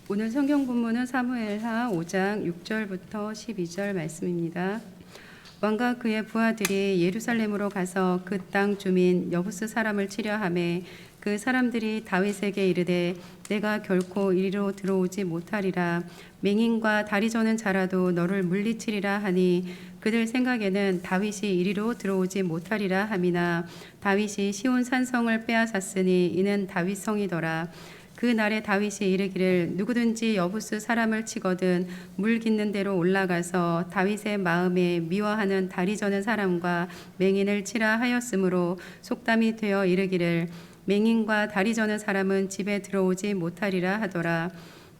오늘 성경 본문은 사무엘하 5장 6절부터 12절 말씀입니다. 왕과 그의 부하들이 예루살렘으로 가서 그 땅 주민 여부스 사람을 치려하매 그 사람들이 다윗에게 이르되 내가 결코 이리로 들어오지 못하리라. 맹인과 다리 저는 자라도 너를 물리치리라 하니 그들 생각에는 다윗이 이리로 들어오지 못하리라 함이나 다윗이 시온 산성을 빼앗았으니 이는 다윗 성이더라. 그 날에 다윗이 이르기를 누구든지 여부스 사람을 치거든 물 깃는 데로 올라가서 다윗의 마음에 미워하는 다리 저는 사람과 맹인을 치라 하였으므로 속담이 되어 이르기를 맹인과 다리 저는 사람은 집에 들어오지 못하리라 하더라.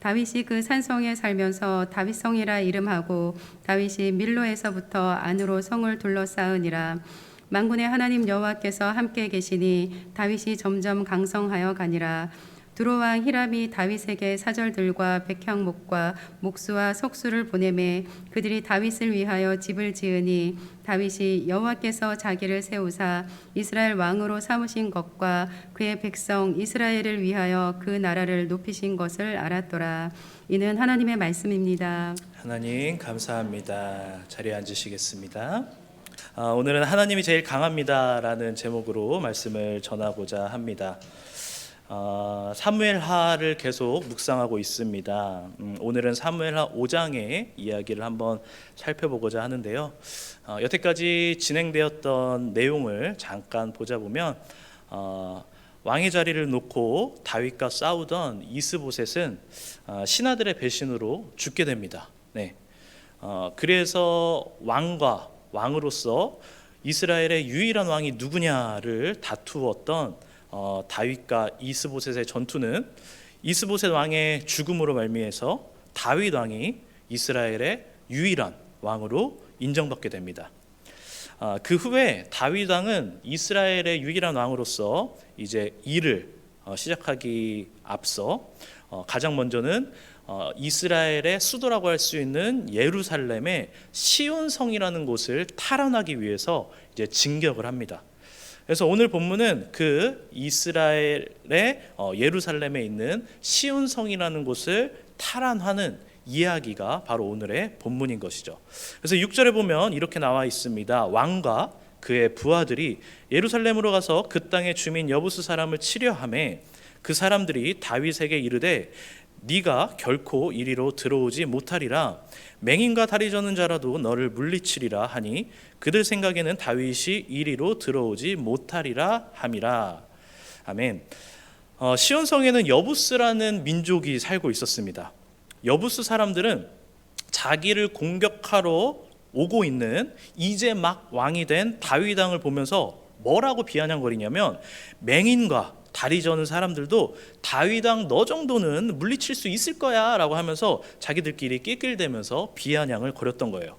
다윗이 그 산성에 살면서 다윗성이라 이름하고 다윗이 밀로에서부터 안으로 성을 둘러싸으니라. 만군의 하나님 여호와께서 함께 계시니 다윗이 점점 강성하여 가니라. 두로왕 히람이 다윗에게 사절들과 백향목과 목수와 석수를 보내매 그들이 다윗을 위하여 집을 지으니 다윗이 여호와께서 자기를 세우사 이스라엘 왕으로 삼으신 것과 그의 백성 이스라엘을 위하여 그 나라를 높이신 것을 알았더라. 이는 하나님의 말씀입니다. 하나님 감사합니다. 자리에 앉으시겠습니다. 오늘은 하나님이 제일 강합니다라는 제목으로 말씀을 전하고자 합니다. 사무엘하를 계속 묵상하고 있습니다. 오늘은 사무엘하 5장의 이야기를 한번 살펴보고자 하는데요. 여태까지 진행되었던 내용을 잠깐 보자 보면 왕의 자리를 놓고 다윗과 싸우던 이스보셋은 신하들의 배신으로 죽게 됩니다. 네. 그래서 왕으로서 이스라엘의 유일한 왕이 누구냐를 다투었던 다윗과 이스보셋의 전투는 이스보셋 왕의 죽음으로 말미해서 다윗 왕이 이스라엘의 유일한 왕으로 인정받게 됩니다. 그 후에 다윗 왕은 이스라엘의 유일한 왕으로서 이제 일을 시작하기 앞서 가장 먼저는 이스라엘의 수도라고 할 수 있는 예루살렘의 시온성이라는 곳을 탈환하기 위해서 이제 진격을 합니다. 그래서 오늘 본문은 그 이스라엘의 예루살렘에 있는 시온성이라는 곳을 탈환하는 이야기가 바로 오늘의 본문인 것이죠. 그래서 6절에 보면 이렇게 나와 있습니다. 왕과 그의 부하들이 예루살렘으로 가서 그 땅의 주민 여부스 사람을 치려하매 그 사람들이 다윗에게 이르되 네가 결코 이리로 들어오지 못하리라. 맹인과 다리 저는 자라도 너를 물리치리라 하니 그들 생각에는 다윗이 이리로 들어오지 못하리라 함이라. 아멘. 시온성에는 여부스라는 민족이 살고 있었습니다. 여부스 사람들은 자기를 공격하러 오고 있는 이제 막 왕이 된 다윗 왕을 보면서 뭐라고 비아냥거리냐면 맹인과 다리 저는 사람들도 다윗 왕 너 정도는 물리칠 수 있을 거야 라고 하면서 자기들끼리 낄낄대면서 비아냥을 거렸던 거예요.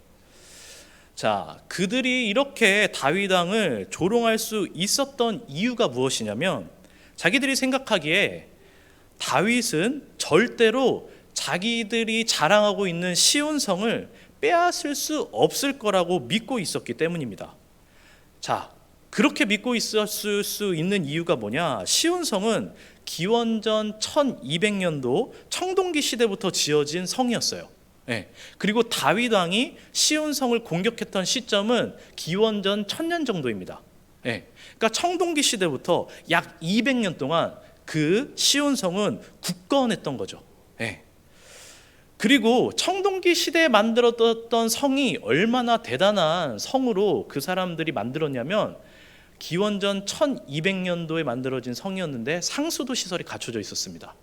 자, 그들이 이렇게 다윗 왕을 조롱할 수 있었던 이유가 무엇이냐면 자기들이 생각하기에 다윗은 절대로 자기들이 자랑하고 있는 시온성을 빼앗을 수 없을 거라고 믿고 있었기 때문입니다. 자, 그렇게 믿고 있었을 수 있는 이유가 뭐냐? 시온성은 기원전 1200년도 청동기 시대부터 지어진 성이었어요. 네. 그리고 다윗 왕이 시온성을 공격했던 시점은 기원전 1000년 정도입니다. 네. 그러니까 청동기 시대부터 약 200년 동안 그 시온성은 굳건했던 거죠. 네. 그리고 청동기 시대에 만들어졌던 성이 얼마나 대단한 성으로 그 사람들이 만들었냐면 기원전 1200년도에 만들어진 성이었는데 상수도 시설이 갖춰져 있었습니다.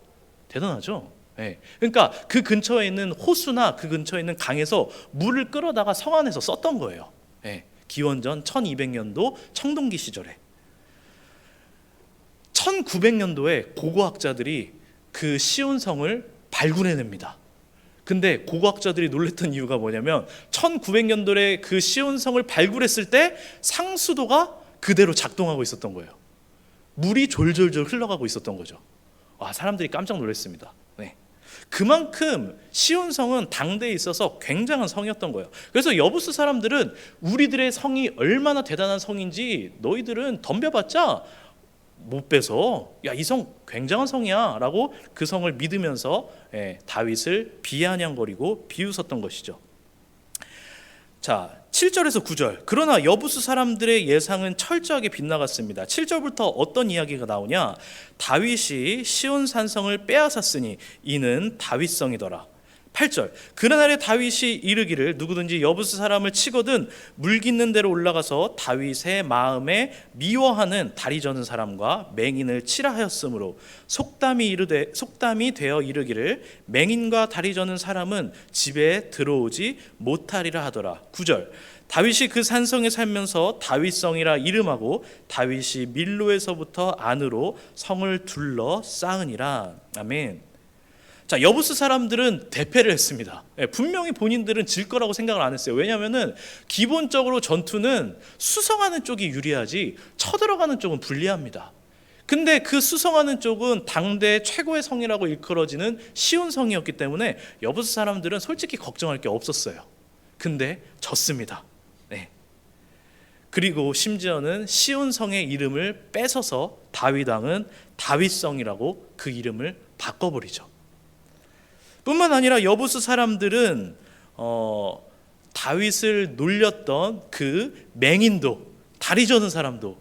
대단하죠? 네. 그러니까 그 근처에 있는 호수나 그 근처에 있는 강에서 물을 끌어다가 성 안에서 썼던 거예요. 네. 기원전 1200년도 청동기 시절에 1900년도에 고고학자들이 그 시온성을 발굴해냅니다. 근데 고고학자들이 놀랬던 이유가 뭐냐면 1900년도에 그 시온성을 발굴했을 때 상수도가 그대로 작동하고 있었던 거예요. 물이 졸졸졸 흘러가고 있었던 거죠. 와, 사람들이 깜짝 놀랐습니다. 네. 그만큼 시온성은 당대에 있어서 굉장한 성이었던 거예요. 그래서 여부스 사람들은 우리들의 성이 얼마나 대단한 성인지 너희들은 덤벼봤자 못 빼서 야, 이 성 굉장한 성이야 라고 그 성을 믿으면서 다윗을 비아냥거리고 비웃었던 것이죠. 자, 7절에서 9절. 그러나 여부수 사람들의 예상은 철저하게 빗나갔습니다. 7절부터 어떤 이야기가 나오냐? 다윗이 시온 산성을 빼앗았으니 이는 다윗성이더라. 8절. 그날에 다윗이 이르기를 누구든지 여부수 사람을 치거든 물깃는 대로 올라가서 다윗의 마음에 미워하는 다리 저는 사람과 맹인을 치라 하였으므로 속담이 되어 이르기를 맹인과 다리 저는 사람은 집에 들어오지 못하리라 하더라. 9절. 다윗이 그 산성에 살면서 다윗성이라 이름하고 다윗이 밀로에서부터 안으로 성을 둘러 쌓으니라. 아멘. 자, 여부스 사람들은 대패를 했습니다. 분명히 본인들은 질 거라고 생각을 안 했어요. 왜냐하면 기본적으로 전투는 수성하는 쪽이 유리하지 쳐들어가는 쪽은 불리합니다. 근데 그 수성하는 쪽은 당대 최고의 성이라고 일컬어지는 시온 성이었기 때문에 여부스 사람들은 솔직히 걱정할 게 없었어요. 근데 졌습니다. 네. 그리고 심지어는 시온 성의 이름을 뺏어서 다윗 왕은 다윗성이라고 그 이름을 바꿔버리죠. 뿐만 아니라 여부수 사람들은 다윗을 놀렸던 그 맹인도, 다리 저는 사람도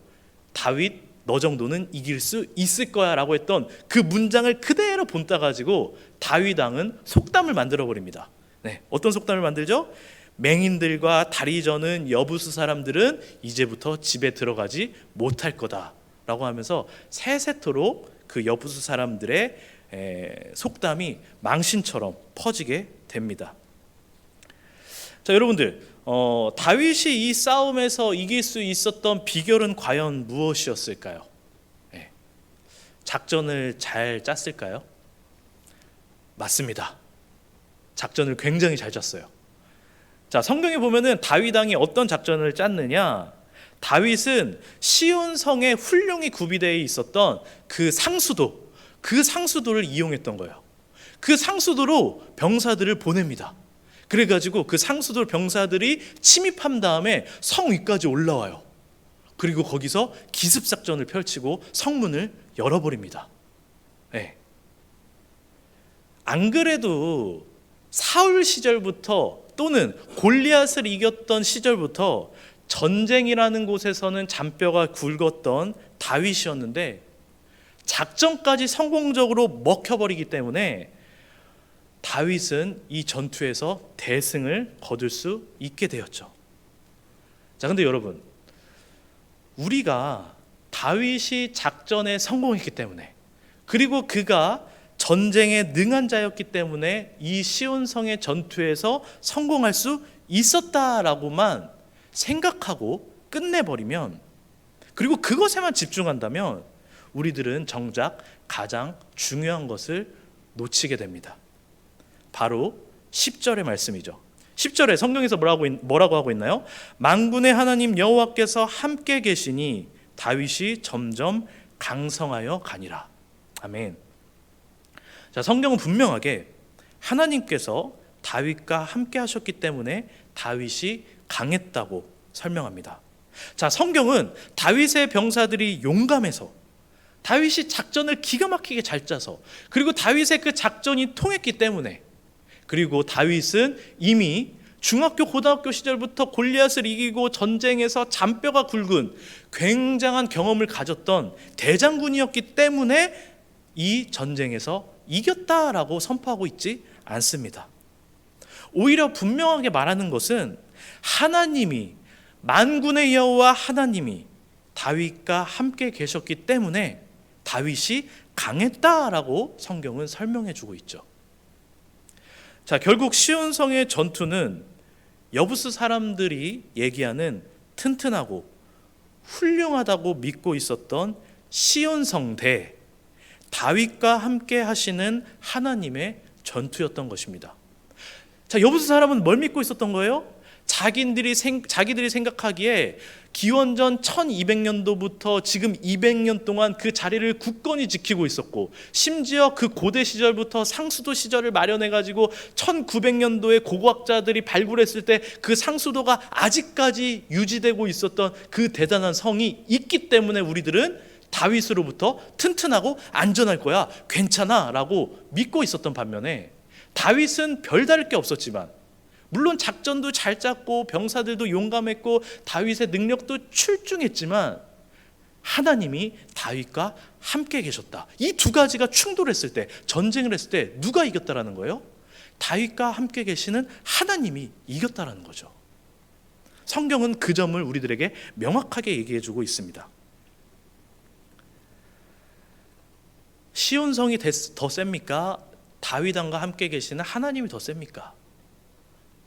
다윗 너 정도는 이길 수 있을 거야 라고 했던 그 문장을 그대로 본따 가지고 다윗 왕은 속담을 만들어 버립니다. 네, 어떤 속담을 만들죠? 맹인들과 다리 저는 여부수 사람들은 이제부터 집에 들어가지 못할 거다 라고 하면서 세세토록 그 여부수 사람들의 속담이 망신처럼 퍼지게 됩니다. 자, 여러분들, 다윗이 이 싸움에서 이길 수 있었던 비결은 과연 무엇이었을까요? 작전을 잘 짰을까요? 맞습니다. 작전을 굉장히 잘 짰어요. 자, 성경에 보면은 다윗 왕이 어떤 작전을 짰느냐? 다윗은 시온 성에 훌륭히 구비되어 있었던 그 상수도를 이용했던 거예요. 그 상수도로 병사들을 보냅니다. 그래가지고 그 상수도 병사들이 침입한 다음에 성 위까지 올라와요. 그리고 거기서 기습작전을 펼치고 성문을 열어버립니다. 네. 안 그래도 사울 시절부터 또는 골리앗을 이겼던 시절부터 전쟁이라는 곳에서는 잔뼈가 굵었던 다윗이었는데 작전까지 성공적으로 먹혀버리기 때문에 다윗은 이 전투에서 대승을 거둘 수 있게 되었죠. 자, 근데 여러분, 우리가 다윗이 작전에 성공했기 때문에 그리고 그가 전쟁에 능한 자였기 때문에 이 시온성의 전투에서 성공할 수 있었다라고만 생각하고 끝내버리면, 그리고 그것에만 집중한다면 우리들은 정작 가장 중요한 것을 놓치게 됩니다. 바로 10절의 말씀이죠. 10절에 성경에서 뭐라고 하고 있나요? 만군의 하나님 여호와께서 함께 계시니 다윗이 점점 강성하여 가니라. 아멘. 자, 성경은 분명하게 하나님께서 다윗과 함께 하셨기 때문에 다윗이 강했다고 설명합니다. 자, 성경은 다윗의 병사들이 용감해서, 다윗이 작전을 기가 막히게 잘 짜서, 그리고 다윗의 그 작전이 통했기 때문에, 그리고 다윗은 이미 중학교 고등학교 시절부터 골리앗을 이기고 전쟁에서 잔뼈가 굵은 굉장한 경험을 가졌던 대장군이었기 때문에 이 전쟁에서 이겼다라고 선포하고 있지 않습니다. 오히려 분명하게 말하는 것은 하나님이, 만군의 여호와 하나님이 다윗과 함께 계셨기 때문에 다윗이 강했다라고 성경은 설명해 주고 있죠. 자, 결국 시온성의 전투는 여부스 사람들이 얘기하는 튼튼하고 훌륭하다고 믿고 있었던 시온성 대 다윗과 함께 하시는 하나님의 전투였던 것입니다. 자, 여부스 사람은 뭘 믿고 있었던 거예요? 자기들이 생각하기에 기원전 1200년도부터 지금 200년 동안 그 자리를 굳건히 지키고 있었고, 심지어 그 고대 시절부터 상수도 시절을 마련해가지고 1900년도에 고고학자들이 발굴했을 때 그 상수도가 아직까지 유지되고 있었던 그 대단한 성이 있기 때문에 우리들은 다윗으로부터 튼튼하고 안전할 거야, 괜찮아 라고 믿고 있었던 반면에 다윗은 별다를 게 없었지만, 물론 작전도 잘 짰고 병사들도 용감했고 다윗의 능력도 출중했지만 하나님이 다윗과 함께 계셨다. 이 두 가지가 충돌했을 때, 전쟁을 했을 때 누가 이겼다라는 거예요? 다윗과 함께 계시는 하나님이 이겼다라는 거죠. 성경은 그 점을 우리들에게 명확하게 얘기해주고 있습니다. 시온성이 더 셉니까? 다윗 왕과 함께 계시는 하나님이 더 셉니까?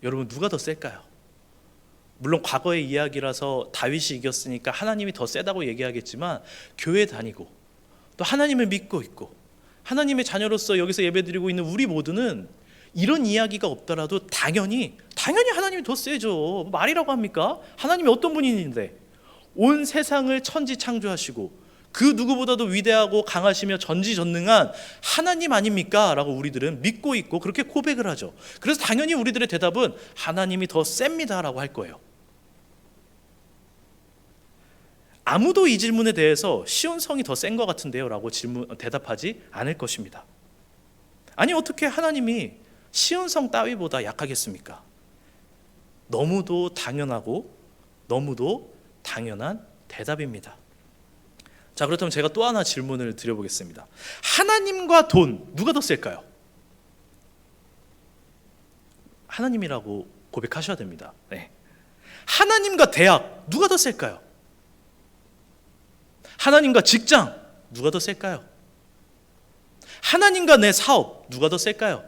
여러분, 누가 더 셀까요? 물론 과거의 이야기라서 다윗이 이겼으니까 하나님이 더 세다고 얘기하겠지만, 교회 다니고 또 하나님을 믿고 있고 하나님의 자녀로서 여기서 예배드리고 있는 우리 모두는 이런 이야기가 없더라도 당연히 하나님이 더 세죠. 말이라고 합니까? 하나님이 어떤 분인데 온 세상을 천지 창조하시고 그 누구보다도 위대하고 강하시며 전지전능한 하나님 아닙니까? 라고 우리들은 믿고 있고 그렇게 고백을 하죠. 그래서 당연히 우리들의 대답은 하나님이 더 셉니다 라고 할 거예요. 아무도 이 질문에 대해서 시온성이 더 센 것 같은데요 라고 대답하지 않을 것입니다. 아니, 어떻게 하나님이 시온성 따위보다 약하겠습니까? 너무도 당연하고 너무도 당연한 대답입니다. 자, 그렇다면 제가 또 하나 질문을 드려보겠습니다. 하나님과 돈, 누가 더 셀까요? 하나님이라고 고백하셔야 됩니다. 네. 하나님과 대학, 누가 더 셀까요? 하나님과 직장, 누가 더 셀까요? 하나님과 내 사업, 누가 더 셀까요?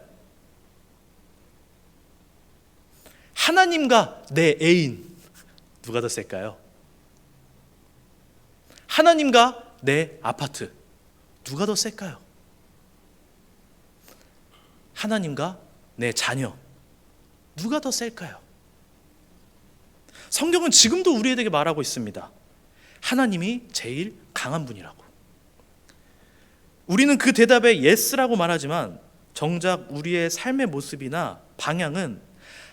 하나님과 내 애인, 누가 더 셀까요? 하나님과 내 아파트, 누가 더 셀까요? 하나님과 내 자녀, 누가 더 셀까요? 성경은 지금도 우리에게 말하고 있습니다. 하나님이 제일 강한 분이라고. 우리는 그 대답에 예스라고 말하지만 정작 우리의 삶의 모습이나 방향은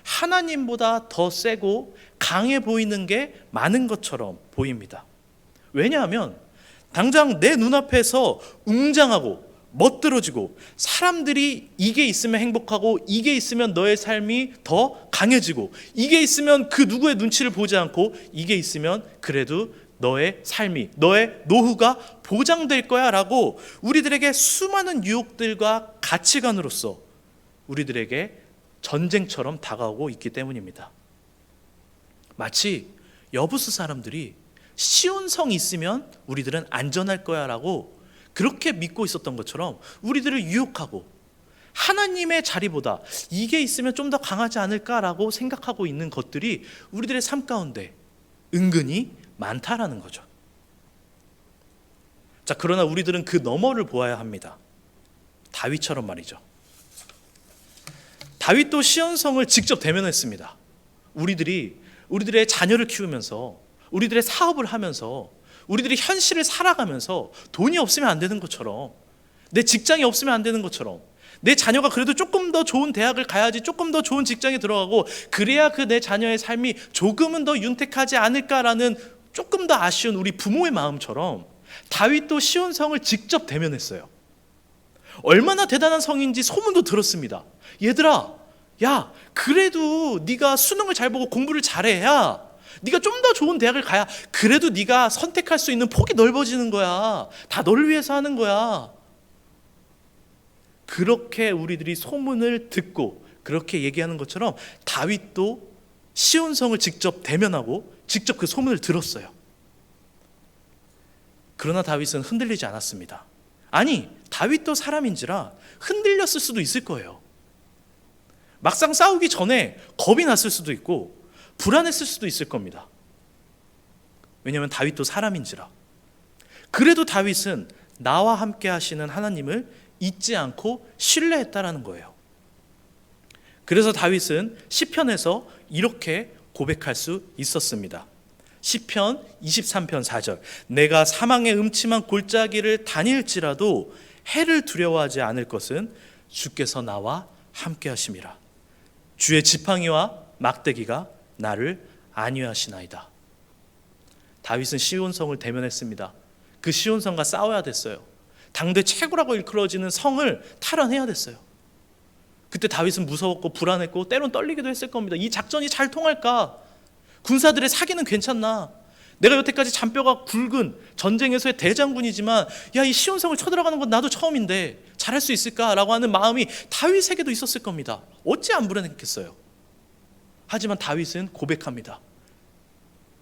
하나님보다 더 세고 강해 보이는 게 많은 것처럼 보입니다. 왜냐하면 당장 내 눈앞에서 웅장하고 멋들어지고 사람들이 이게 있으면 행복하고 이게 있으면 너의 삶이 더 강해지고 이게 있으면 그 누구의 눈치를 보지 않고 이게 있으면 그래도 너의 삶이, 너의 노후가 보장될 거야 라고 우리들에게 수많은 유혹들과 가치관으로서 우리들에게 전쟁처럼 다가오고 있기 때문입니다. 마치 여부수 사람들이 시온성이 있으면 우리들은 안전할 거야 라고 그렇게 믿고 있었던 것처럼 우리들을 유혹하고 하나님의 자리보다 이게 있으면 좀 더 강하지 않을까라고 생각하고 있는 것들이 우리들의 삶 가운데 은근히 많다라는 거죠. 자, 그러나 우리들은 그 너머를 보아야 합니다. 다윗처럼 말이죠. 다윗도 시온성을 직접 대면했습니다. 우리들의 자녀를 키우면서, 우리들의 사업을 하면서, 우리들이 현실을 살아가면서 돈이 없으면 안 되는 것처럼, 내 직장이 없으면 안 되는 것처럼, 내 자녀가 그래도 조금 더 좋은 대학을 가야지, 조금 더 좋은 직장에 들어가고 그래야 그 내 자녀의 삶이 조금은 더 윤택하지 않을까라는 조금 더 아쉬운 우리 부모의 마음처럼 다윗도 시온성을 직접 대면했어요. 얼마나 대단한 성인지 소문도 들었습니다. 얘들아, 야, 그래도 네가 수능을 잘 보고 공부를 잘해야 네가 좀 더 좋은 대학을 가야 그래도 네가 선택할 수 있는 폭이 넓어지는 거야. 다 너를 위해서 하는 거야. 그렇게 우리들이 소문을 듣고 그렇게 얘기하는 것처럼 다윗도 시온성을 직접 대면하고 직접 그 소문을 들었어요. 그러나 다윗은 흔들리지 않았습니다. 아니, 다윗도 사람인지라 흔들렸을 수도 있을 거예요. 막상 싸우기 전에 겁이 났을 수도 있고 불안했을 수도 있을 겁니다. 왜냐하면 다윗도 사람인지라. 그래도 다윗은 나와 함께 하시는 하나님을 잊지 않고 신뢰했다라는 거예요. 그래서 다윗은 시편에서 이렇게 고백할 수 있었습니다. 시편 23편 4절. 내가 사망의 음침한 골짜기를 다닐지라도 해를 두려워하지 않을 것은 주께서 나와 함께 하심이라. 주의 지팡이와 막대기가 나를 안위하시나이다. 다윗은 시온성을 대면했습니다. 그 시온성과 싸워야 됐어요. 당대 최고라고 일컬어지는 성을 탈환해야 됐어요. 그때 다윗은 무서웠고 불안했고 때론 떨리기도 했을 겁니다. 이 작전이 잘 통할까? 군사들의 사기는 괜찮나? 내가 여태까지 잔뼈가 굵은 전쟁에서의 대장군이지만 야, 이 시온성을 쳐들어가는 건 나도 처음인데 잘할 수 있을까라고 하는 마음이 다윗에게도 있었을 겁니다. 어찌 안 불안했겠어요? 하지만 다윗은 고백합니다.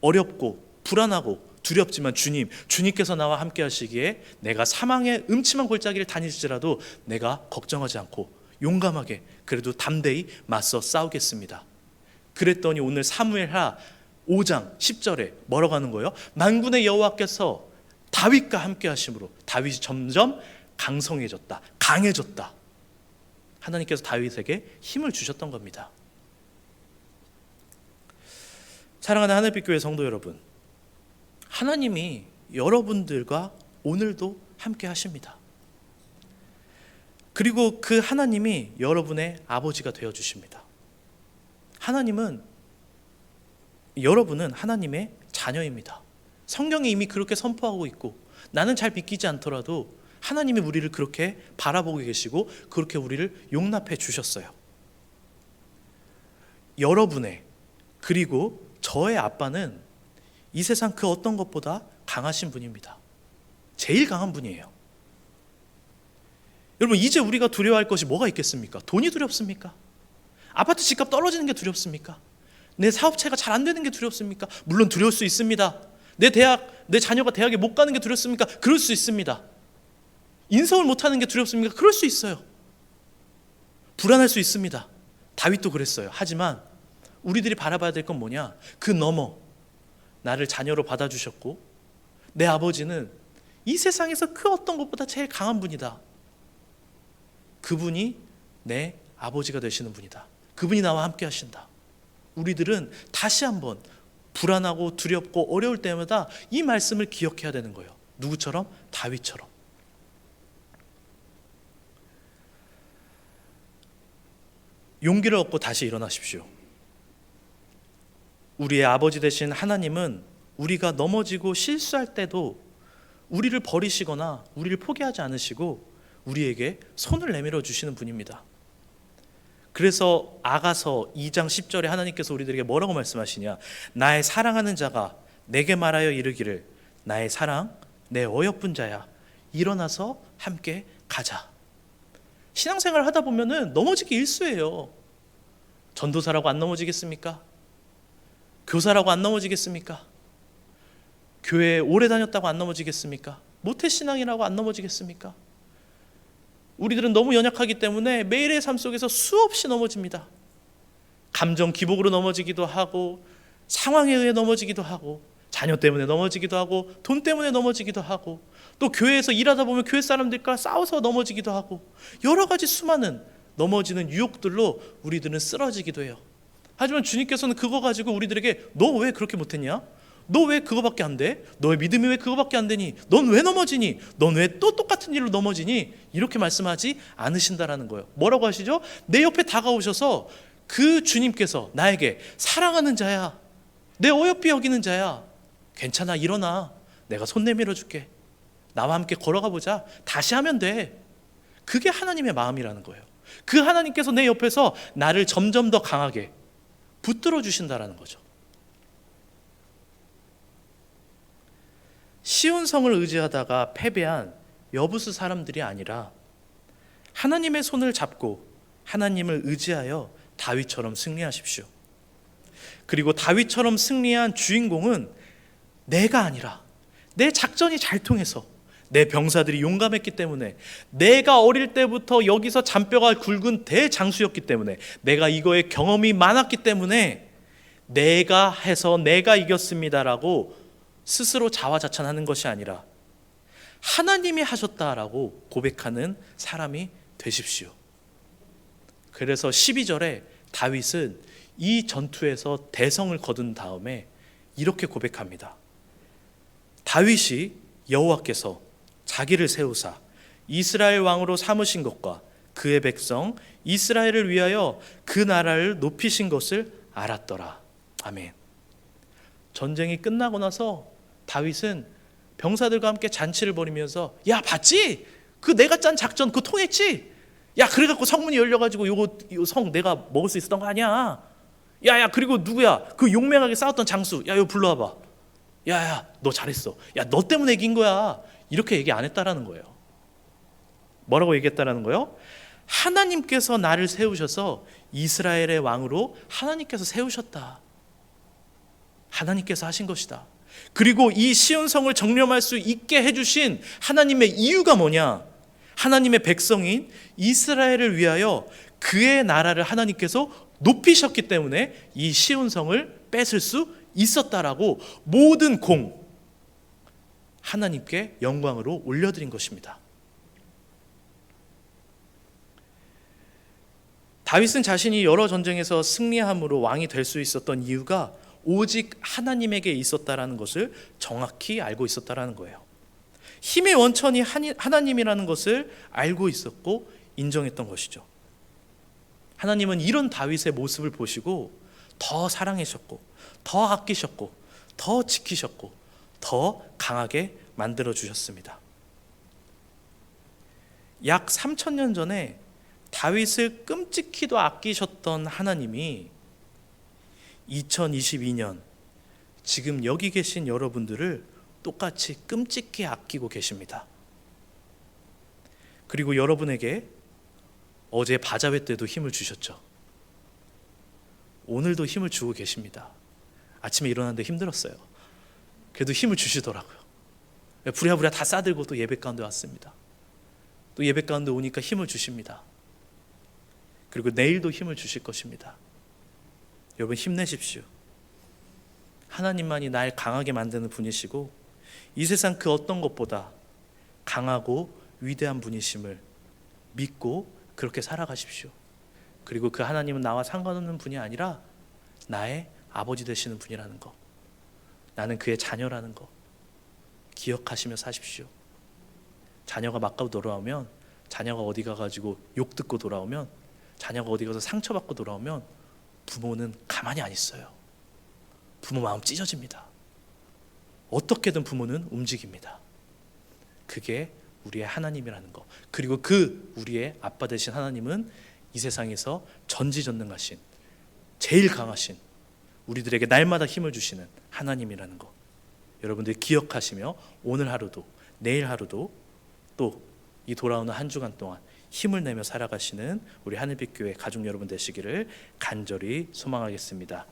어렵고 불안하고 두렵지만 주님께서 나와 함께 하시기에 내가 사망의 음침한 골짜기를 다닐지라도 내가 걱정하지 않고 용감하게 그래도 담대히 맞서 싸우겠습니다. 그랬더니 오늘 사무엘하 5장 10절에 뭐라고 하는 거예요? 만군의 여호와께서 다윗과 함께 하심으로 다윗이 점점 강성해졌다, 강해졌다. 하나님께서 다윗에게 힘을 주셨던 겁니다. 사랑하는 하늘빛 교회 성도 여러분, 하나님이 여러분들과 오늘도 함께 하십니다. 그리고 그 하나님이 여러분의 아버지가 되어 주십니다. 여러분은 하나님의 자녀입니다. 성경이 이미 그렇게 선포하고 있고 나는 잘 믿기지 않더라도 하나님이 우리를 그렇게 바라보고 계시고 그렇게 우리를 용납해 주셨어요. 여러분의 그리고 저의 아빠는 이 세상 그 어떤 것보다 강하신 분입니다. 제일 강한 분이에요. 여러분, 이제 우리가 두려워할 것이 뭐가 있겠습니까? 돈이 두렵습니까? 아파트 집값 떨어지는 게 두렵습니까? 내 사업체가 잘 안 되는 게 두렵습니까? 물론 두려울 수 있습니다. 내 자녀가 대학에 못 가는 게 두렵습니까? 그럴 수 있습니다. 인성을 못 하는 게 두렵습니까? 그럴 수 있어요. 불안할 수 있습니다. 다윗도 그랬어요. 하지만 우리들이 바라봐야 될 건 뭐냐? 그 너머 나를 자녀로 받아주셨고 내 아버지는 이 세상에서 그 어떤 것보다 제일 강한 분이다. 그분이 내 아버지가 되시는 분이다. 그분이 나와 함께 하신다. 우리들은 다시 한번 불안하고 두렵고 어려울 때마다 이 말씀을 기억해야 되는 거예요. 누구처럼? 다윗처럼. 용기를 얻고 다시 일어나십시오. 우리의 아버지 되신 하나님은 우리가 넘어지고 실수할 때도 우리를 버리시거나 우리를 포기하지 않으시고 우리에게 손을 내밀어 주시는 분입니다. 그래서 아가서 2장 10절에 하나님께서 우리들에게 뭐라고 말씀하시냐? 나의 사랑하는 자가 내게 말하여 이르기를 나의 사랑 내 어여쁜 자야 일어나서 함께 가자. 신앙생활 하다 보면은 넘어지기 일쑤예요. 전도사라고 안 넘어지겠습니까? 교사라고 안 넘어지겠습니까? 교회에 오래 다녔다고 안 넘어지겠습니까? 모태신앙이라고 안 넘어지겠습니까? 우리들은 너무 연약하기 때문에 매일의 삶 속에서 수없이 넘어집니다. 감정 기복으로 넘어지기도 하고 상황에 의해 넘어지기도 하고 자녀 때문에 넘어지기도 하고 돈 때문에 넘어지기도 하고 또 교회에서 일하다 보면 교회 사람들과 싸워서 넘어지기도 하고 여러 가지 수많은 넘어지는 유혹들로 우리들은 쓰러지기도 해요. 하지만 주님께서는 그거 가지고 우리들에게 너 왜 그렇게 못했냐? 너 왜 그거밖에 안 돼? 너의 믿음이 왜 그거밖에 안 되니? 넌 왜 넘어지니? 넌 왜 또 똑같은 일로 넘어지니? 이렇게 말씀하지 않으신다라는 거예요. 뭐라고 하시죠? 내 옆에 다가오셔서 그 주님께서 나에게 사랑하는 자야, 내 어여삐 여기는 자야, 괜찮아, 일어나, 내가 손 내밀어 줄게, 나와 함께 걸어가 보자, 다시 하면 돼. 그게 하나님의 마음이라는 거예요. 그 하나님께서 내 옆에서 나를 점점 더 강하게 붙들어 주신다라는 거죠. 시온성을 의지하다가 패배한 여부스 사람들이 아니라 하나님의 손을 잡고 하나님을 의지하여 다윗처럼 승리하십시오. 그리고 다윗처럼 승리한 주인공은 내가 아니라 내 작전이 잘 통해서 내 병사들이 용감했기 때문에 내가 어릴 때부터 여기서 잔뼈가 굵은 대장수였기 때문에 내가 이거에 경험이 많았기 때문에 내가 해서 내가 이겼습니다라고 스스로 자화자찬하는 것이 아니라 하나님이 하셨다라고 고백하는 사람이 되십시오. 그래서 12절에 다윗은 이 전투에서 대성을 거둔 다음에 이렇게 고백합니다. 다윗이 여호와께서 자기를 세우사 이스라엘 왕으로 삼으신 것과 그의 백성 이스라엘을 위하여 그 나라를 높이신 것을 알았더라. 아멘. 전쟁이 끝나고 나서 다윗은 병사들과 함께 잔치를 벌이면서 야 봤지? 그 내가 짠 작전 그거 통했지? 야 그래갖고 성문이 열려가지고 요거 성 내가 먹을 수 있었던 거 아니야? 야야 그리고 누구야? 그 용맹하게 싸웠던 장수 야 이거 불러와봐. 야야 너 잘했어. 야 너 때문에 이긴 거야. 이렇게 얘기 안 했다라는 거예요. 뭐라고 얘기했다라는 거예요? 하나님께서 나를 세우셔서 이스라엘의 왕으로 하나님께서 세우셨다. 하나님께서 하신 것이다. 그리고 이 시온 성을 정령할 수 있게 해주신 하나님의 이유가 뭐냐? 하나님의 백성인 이스라엘을 위하여 그의 나라를 하나님께서 높이셨기 때문에 이 시온 성을 뺏을 수 있었다라고 모든 공 하나님께 영광으로 올려드린 것입니다. 다윗은 자신이 여러 전쟁에서 승리함으로 왕이 될 수 있었던 이유가 오직 하나님에게 있었다라는 것을 정확히 알고 있었다라는 거예요. 힘의 원천이 하나님이라는 것을 알고 있었고 인정했던 것이죠. 하나님은 이런 다윗의 모습을 보시고 더 사랑하셨고 더 아끼셨고 더 지키셨고 더 강하게 만들어 주셨습니다. 약 3000년 전에 다윗을 끔찍히도 아끼셨던 하나님이 2022년 지금 여기 계신 여러분들을 똑같이 끔찍히 아끼고 계십니다. 그리고 여러분에게 어제 바자회 때도 힘을 주셨죠. 오늘도 힘을 주고 계십니다. 아침에 일어났는데 힘들었어요. 그래도 힘을 주시더라고요. 부랴부랴 다 싸들고 또 예배 가운데 왔습니다. 또 예배 가운데 오니까 힘을 주십니다. 그리고 내일도 힘을 주실 것입니다. 여러분 힘내십시오. 하나님만이 날 강하게 만드는 분이시고 이 세상 그 어떤 것보다 강하고 위대한 분이심을 믿고 그렇게 살아가십시오. 그리고 그 하나님은 나와 상관없는 분이 아니라 나의 아버지 되시는 분이라는 것, 나는 그의 자녀라는 것 기억하시며 사십시오. 자녀가 맞고 돌아오면, 자녀가 어디 가가지고 욕 듣고 돌아오면, 자녀가 어디 가서 상처받고 돌아오면 부모는 가만히 안 있어요. 부모 마음 찢어집니다. 어떻게든 부모는 움직입니다. 그게 우리의 하나님이라는 것. 그리고 그 우리의 아빠 되신 하나님은 이 세상에서 전지전능하신, 제일 강하신, 우리들에게 날마다 힘을 주시는 하나님이라는 것. 여러분들 기억하시며 오늘 하루도 내일 하루도 또 이 돌아오는 한 주간 동안 힘을 내며 살아가시는 우리 하늘빛 교회 가족 여러분 되시기를 간절히 소망하겠습니다.